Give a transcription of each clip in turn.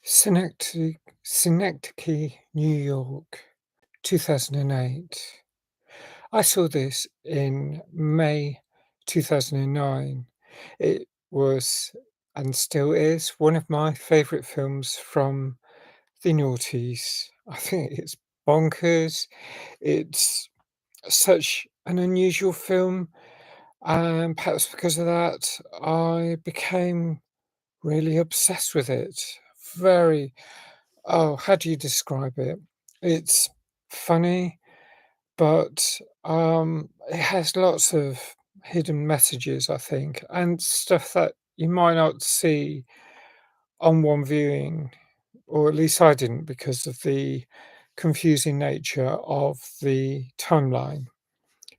Synecdoche, New York, 2008. I saw this in May 2009. It was, and still is, one of my favourite films from the noughties. I think it's bonkers. It's such an unusual film, and perhaps because of that, I became really obsessed with it. Very how do you describe it? It's funny, but, it has lots of hidden messages, I think, and stuff that you might not see on one viewing, or at least I didn't because of the confusing nature of the timeline.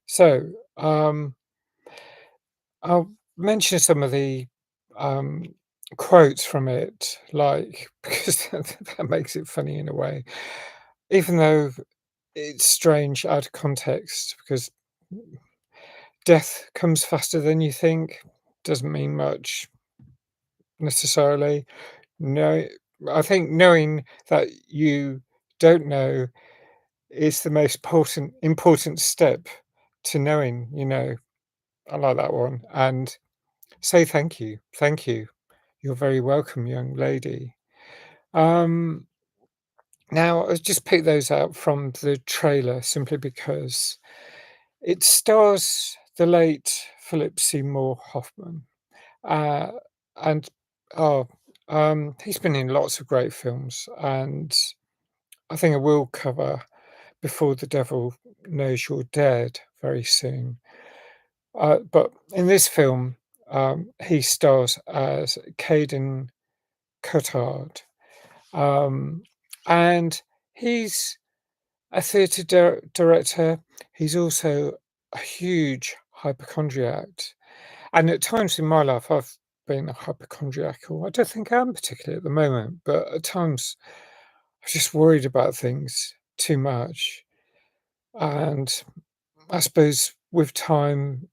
So, I'll mention some of the, um, quotes from it, like, because that makes it funny in a way. Even though it's strange out of context because death comes faster than you think, doesn't mean much necessarily. No, I think knowing that you don't know is the most important step to knowing, you know. I like that one. And say thank you. Thank you. You're very welcome, young lady. Um, Now, I just picked those out from the trailer simply because it stars the late Philip Seymour Hoffman, uh, and oh, he's been in lots of great films, and I think I will cover Before the Devil Knows You're Dead very soon. But in this film, he stars as Caden Cotard, um, and he's a theatre director. He's also a huge hypochondriac, and at times in my life, I've been a hypochondriacal. I don't think I am particularly at the moment, but at times I'm just worried about things too much. And I suppose with time,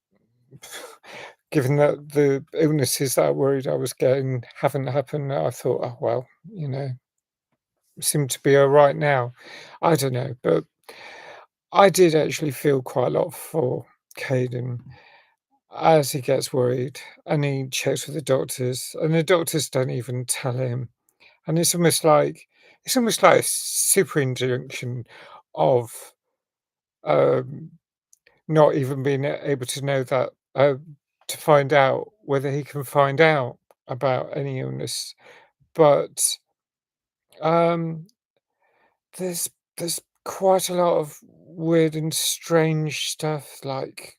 given that the illnesses that I worried I was getting haven't happened, I thought, oh well, you know, seem to be all right now. I don't know, but I did actually feel quite a lot for Caden as he gets worried and he checks with the doctors, and the doctors don't even tell him. And it's almost like a super injunction of um, not even being able to know that to find out whether he can find out about any illness. But um, there's quite a lot of weird and strange stuff. Like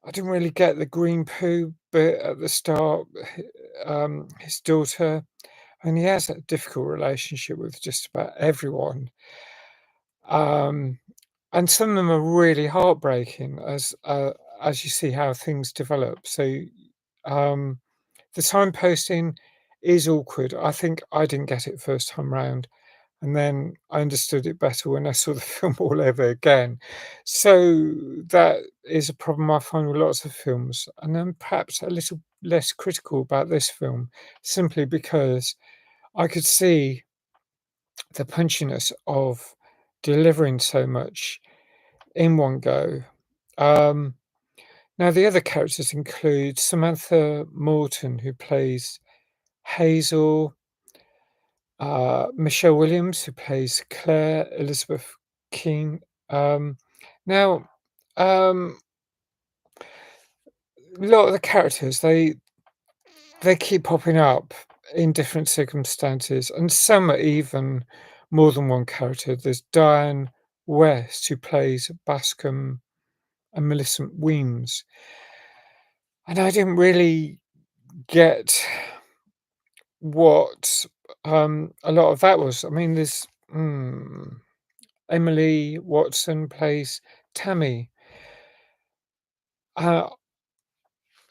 I didn't really get the green poo bit at the start. His daughter, and he has a difficult relationship with just about everyone. Um, and some of them are really heartbreaking as you see how things develop. So um, the signposting is awkward. I think I didn't get it first time round, and then I understood it better when I saw the film all over again. So that is a problem I find with lots of films, and I'm perhaps a little less critical about this film, simply because I could see the punchiness of delivering so much in one go. Um, Now, the other characters include Samantha Morton, who plays Hazel, Michelle Williams, who plays Claire, Elizabeth King. Um, now, um, a lot of the characters they keep popping up in different circumstances, and some are even more than one character. There's Diane West, who plays Bascom and Millicent Weems, and I didn't really get what a lot of that was. I mean, there's Emily Watson plays Tammy. Uh,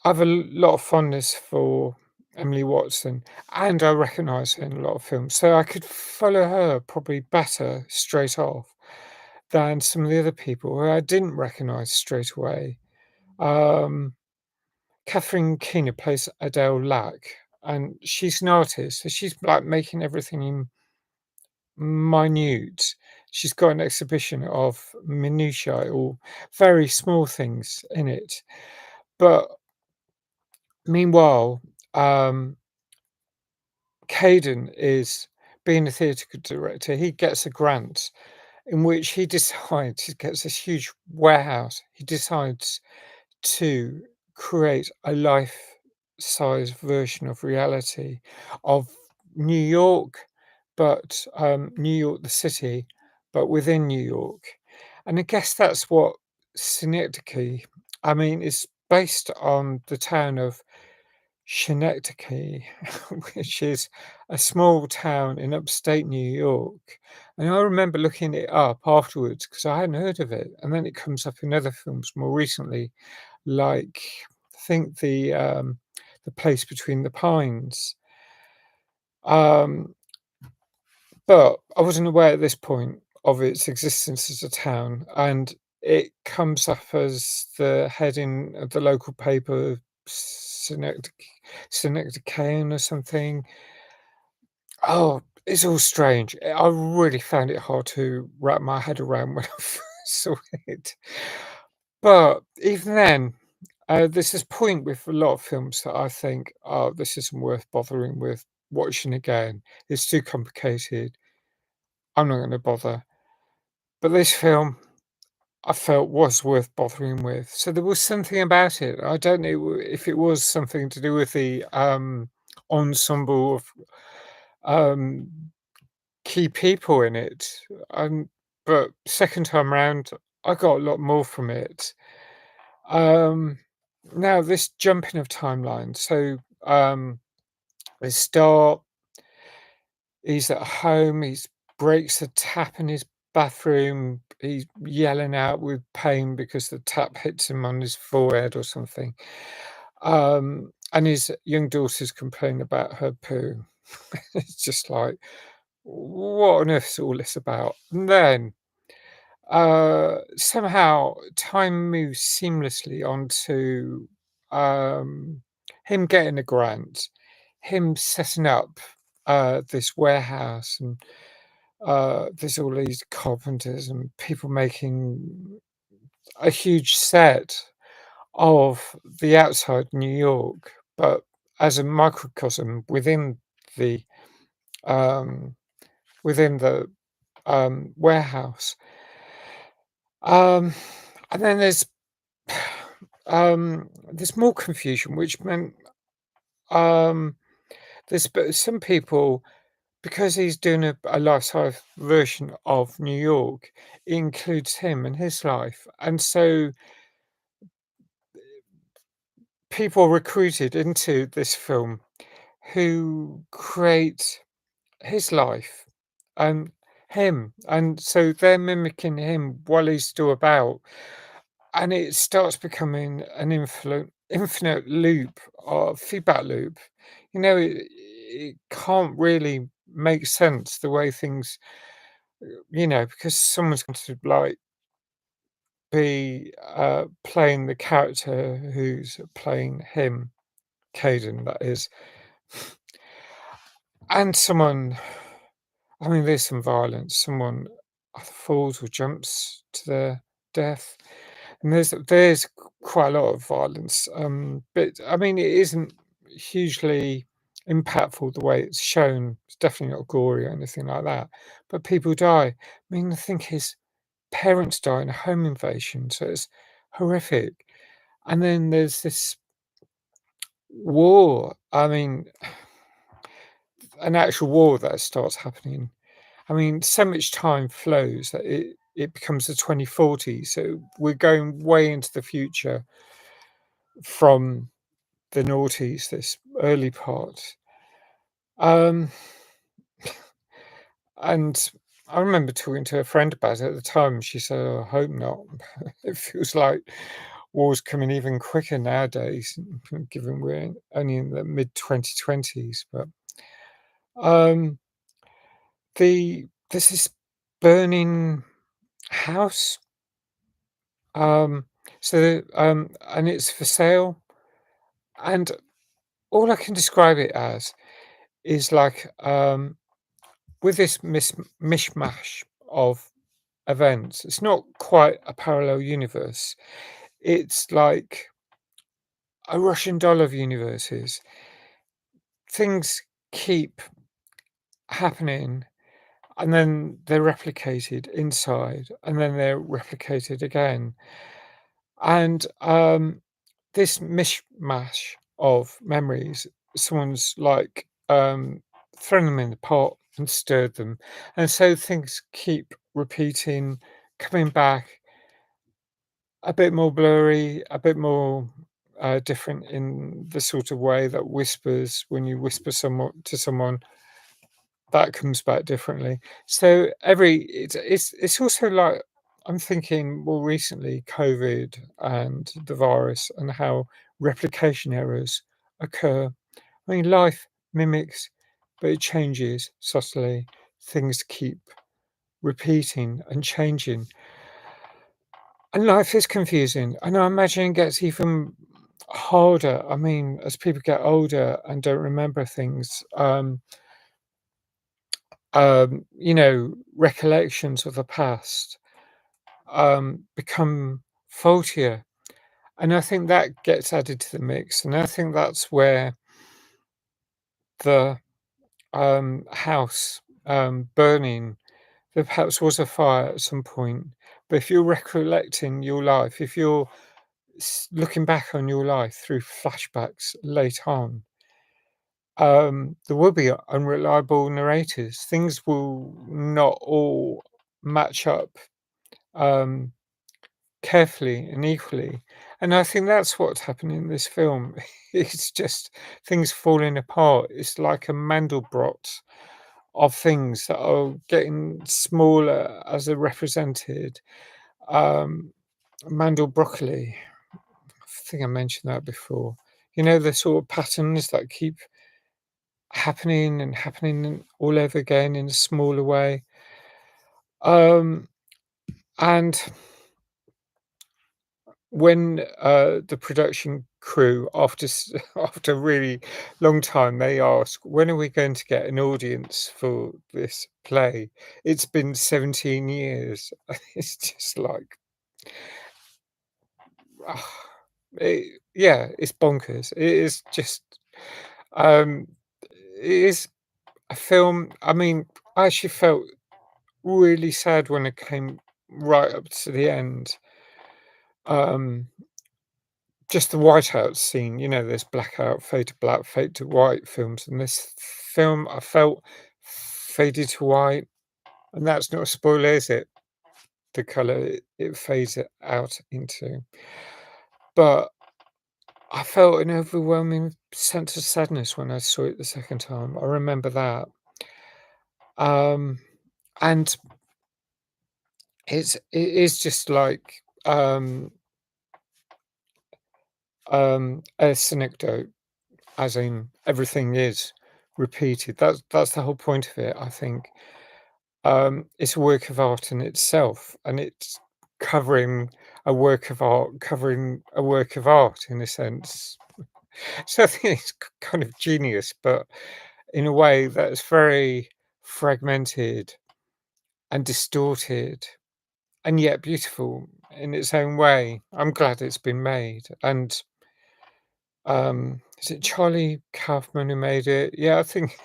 I have a lot of fondness for Emily Watson, and I recognise her in a lot of films, so I could follow her probably better straight off than some of the other people who I didn't recognise straight away. Um, Catherine Keener plays Adele Lack, and she's an artist, so she's, like, making everything in minute. She's got an exhibition of minutiae or very small things in it. But meanwhile, um, Caden is being a theatre director. He gets a grant in which he decides he gets this huge warehouse. He decides to create a life-size version of reality of New York, but, New York the city, but within New York. And I guess that's what Synecdoche, I mean, it's based on the town of Synecdoche, which is a small town in upstate New York. And I remember looking it up afterwards because I hadn't heard of it. And then it comes up in other films more recently, like I think the Place Between the Pines. Um, but I wasn't aware at this point of its existence as a town, and it comes up as the heading of the local paper, Synecdoche, Synecdochean or something. Oh, it's all strange. I really found it hard to wrap my head around when I first saw it. But even then, there's this point with a lot of films that I think, "Oh, this isn't worth bothering with watching again. It's too complicated. I'm not gonna bother." But this film, I felt was worth bothering with. So there was something about it. I don't know if it was something to do with the, ensemble of, um, key people in it, but second time round, I got a lot more from it. Um, Now this jumping of timelines, so, they start he's at home, he's breaks a tap in his bathroom, he's yelling out with pain because the tap hits him on his forehead or something. And his young daughter's complaining about her poo. It's just like, what on earth is all this about? And then, somehow time moves seamlessly onto, him getting a grant, him setting up, this warehouse, and, there's all these carpenters and people making a huge set of the outside New York, but as a microcosm the, um, within the, warehouse. Um, and then there's more confusion, which meant, um, some people, because he's doing a life-size version of New York, it includes him and his life, and so people are recruited into this film who create his life and him, and so they're mimicking him while he's still about. And it starts becoming an infinite loop or feedback loop. You know, it can't really make sense the way things, because someone's going to like be playing the character who's playing him, Caden, that is, and someone. I mean, there's some violence. Someone either falls or jumps to their death. And there's quite a lot of violence, but I mean, it isn't hugely impactful the way it's shown. It's definitely not gory or anything like that. But people die. I mean, I think his parents die in a home invasion, so it's horrific. And then there's this war. I mean, an actual war that starts happening. I mean, so much time flows that it becomes the 2040s. So we're going way into the future from the noughties, this early part. Um, and I remember talking to a friend about it at the time. She said, "Oh, I hope not." It feels like war's coming even quicker nowadays, given we're only in the mid 2020s. But um, there's this burning house. Um, and it's for sale. And all I can describe it as is like, with this mishmash of events, it's not quite a parallel universe. It's like a Russian doll of universes. Things keep happening, and then they're replicated inside, and then they're replicated again. And this mishmash of memories, someone's like thrown them in the pot and stirred them. And so things keep repeating, coming back a bit more blurry, a bit more different in the sort of way that whispers, when you whisper someone to someone, that comes back differently. So it's also like I'm thinking more recently COVID and the virus and how replication errors occur. I mean, life mimics, but it changes subtly. Things keep repeating and changing. And life is confusing. And I imagine it gets even harder. I mean, as people get older and don't remember things, recollections of the past become faultier. And I think that gets added to the mix. And I think that's where the house burning, there perhaps was a fire at some point. But if you're recollecting your life, if you're looking back on your life through flashbacks late on, there will be unreliable narrators. Things will not all match up um, carefully and equally. And I think that's what's happening in this film. It's just things falling apart. It's like a Mandelbrot of things that are getting smaller as they're represented. Um, Mandel broccoli. I think I mentioned that before. You know, the sort of patterns that keep happening and happening all over again in a smaller way. Um, and when the production crew, after after a really long time, they ask, "When are we going to get an audience for this play?" It's been 17 years. It's just like, ah, yeah, it's bonkers. It is just, um, it is a film. I mean, I actually felt really sad when it came right up to the end. Um, just the whiteout scene, there's blackout, fade to black, fade to white films, and this film I felt faded to white, and that's not a spoiler, is it? The colour it fades it out into. But I felt an overwhelming sense of sadness when I saw it the second time. I remember that. Um, and it is just like a synecdoche, as in everything is repeated. That's the whole point of it, I think. It's a work of art in itself, and it's covering a work of art, covering a work of art in a sense. So I think it's kind of genius, but in a way that's very fragmented and distorted, and yet beautiful in its own way. I'm glad it's been made. And is it Charlie Kaufman who made it? Yeah, I think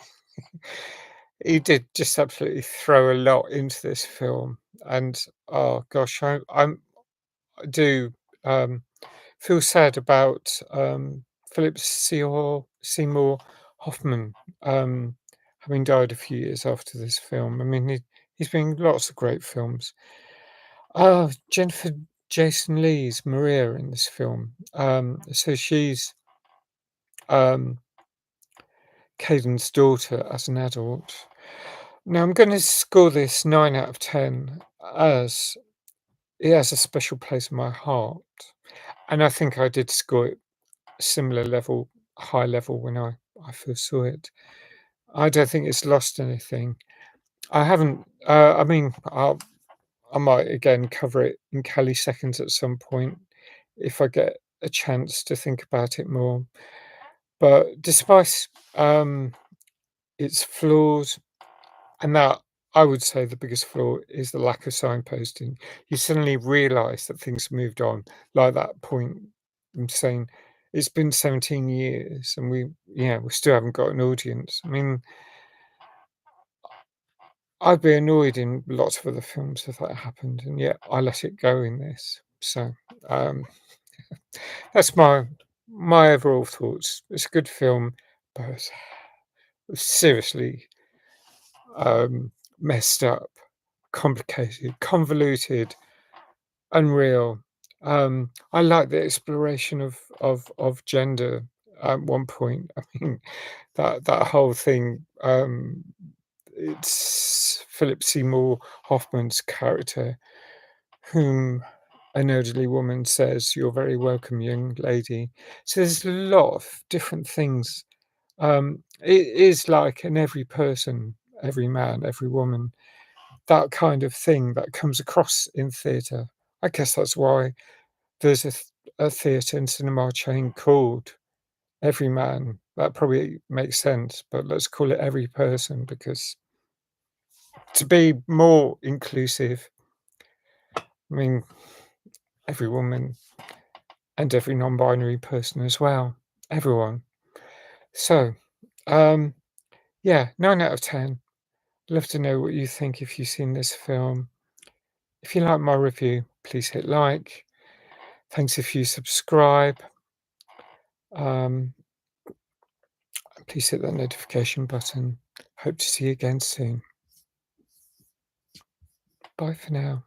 he did just absolutely throw a lot into this film. And oh gosh, I do um, feel sad about Philip Seymour Hoffman having died a few years after this film. I mean, he's been in lots of great films. Jennifer Jason Leigh's Maria in this film. So she's um, Caden's daughter as an adult. Now I'm going to score this 9 out of 10 as it has a special place in my heart. And I think I did score it similar level, high level when I first saw it. I don't think it's lost anything. I haven't, I mean, I might again cover it in Cali seconds at some point if I get a chance to think about it more. But despite, um, its flaws, and that I would say the biggest flaw is the lack of signposting. You suddenly realise that things have moved on, like that point I'm saying, it's been 17 years and we still haven't got an audience. I mean, I'd be annoyed in lots of other films if that happened, and yet I let it go in this. So, um, that's my overall thoughts. It's a good film, but seriously, messed up, complicated, convoluted, unreal. I like the exploration of gender at one point. I mean, that whole thing, it's Philip Seymour Hoffman's character, whom an elderly woman says, "You're very welcome, young lady." So there's a lot of different things. It is like in every person, every man, every woman, that kind of thing that comes across in theatre. I guess that's why there's a theatre and cinema chain called Every Man. That probably makes sense, but let's call it Every Person because to be more inclusive, I mean, every woman and every non-binary person as well, everyone. So, um, yeah, 9 out of 10. Love to know what you think if you've seen this film. If you like my review, please hit like. Thanks if you subscribe. Um, please hit that notification button. Hope to see you again soon. Bye for now.